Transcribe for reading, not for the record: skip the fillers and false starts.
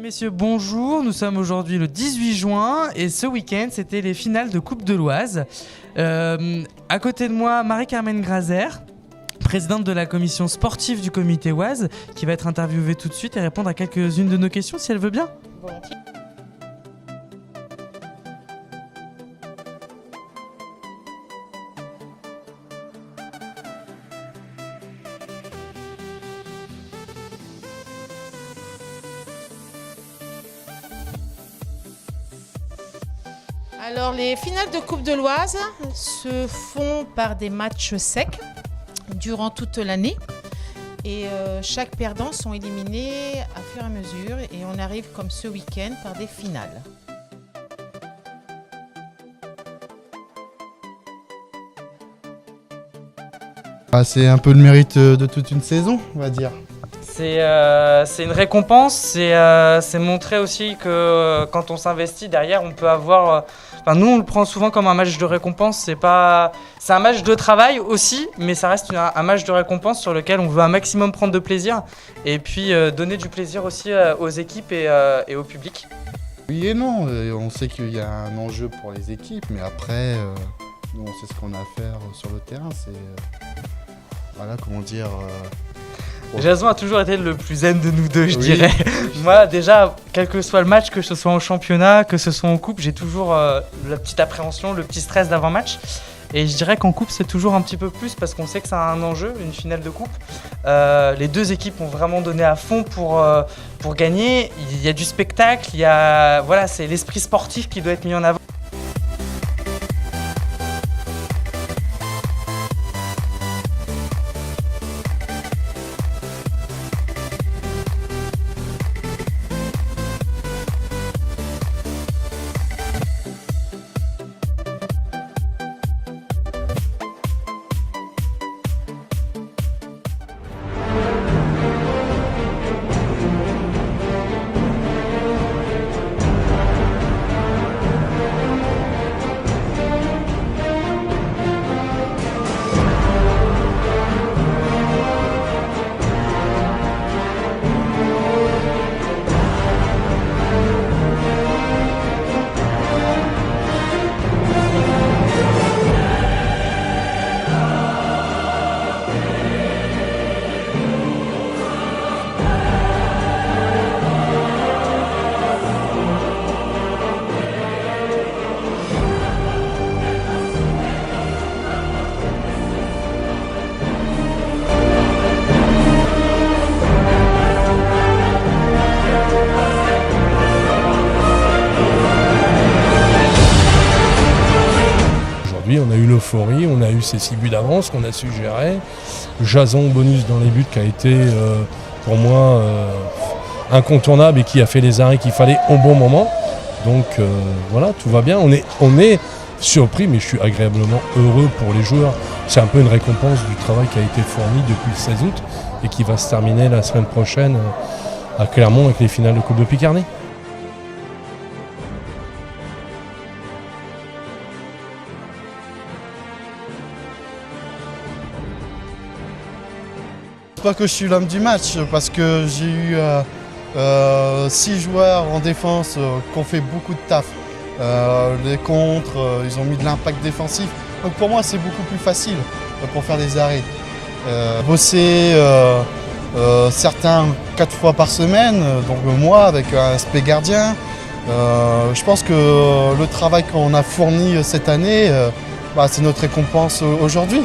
Messieurs, bonjour. Nous sommes aujourd'hui le 18 juin et ce week-end, c'était les finales de Coupe de l'Oise. À côté de moi, Marie-Carmen Graser, présidente de la commission sportive du comité Oise, qui va être interviewée tout de suite et répondre à quelques-unes de nos questions si elle veut bien. Volontiers. Alors, les finales de Coupe de l'Oise se font par des matchs secs durant toute l'année. Et chaque perdant sont éliminés à fur et à mesure. Et on arrive comme ce week-end par des finales. C'est un peu le mérite de toute une saison, on va dire. C'est une récompense, c'est montrer aussi que quand on s'investit derrière, on peut avoir... nous, on le prend souvent comme un match de récompense. C'est un match de travail aussi, mais ça reste un match de récompense sur lequel on veut un maximum prendre de plaisir et puis donner du plaisir aussi aux équipes et au public. Oui et non, on sait qu'il y a un enjeu pour les équipes, mais après, nous, on sait ce qu'on a à faire sur le terrain. Voilà, comment dire... Jason a toujours été le plus zen de nous deux, je Oui. dirais. Moi, déjà, quel que soit le match, que ce soit en championnat, que ce soit en coupe, j'ai toujours la petite appréhension, le petit stress d'avant-match. Et je dirais qu'en coupe, c'est toujours un petit peu plus parce qu'on sait que ça a un enjeu, une finale de coupe. Les deux équipes ont vraiment donné à fond pour gagner. Il y a du spectacle, voilà, c'est l'esprit sportif qui doit être mis en avant. On a eu l'euphorie, on a eu ces 6 buts d'avance qu'on a su gérer. Jason bonus dans les buts qui a été pour moi incontournable et qui a fait les arrêts qu'il fallait au bon moment. Donc voilà, tout va bien. On est surpris, mais je suis agréablement heureux pour les joueurs. C'est un peu une récompense du travail qui a été fourni depuis le 16 août et qui va se terminer la semaine prochaine à Clermont avec les finales de Coupe de Picardie. C'est pas que je suis l'homme du match, parce que j'ai eu 6 joueurs en défense qui ont fait beaucoup de taf. Les contres, ils ont mis de l'impact défensif. Donc pour moi, c'est beaucoup plus facile pour faire des arrêts. Bosser certains 4 fois par semaine, donc moi avec un spé gardien. Je pense que le travail qu'on a fourni cette année, c'est notre récompense aujourd'hui.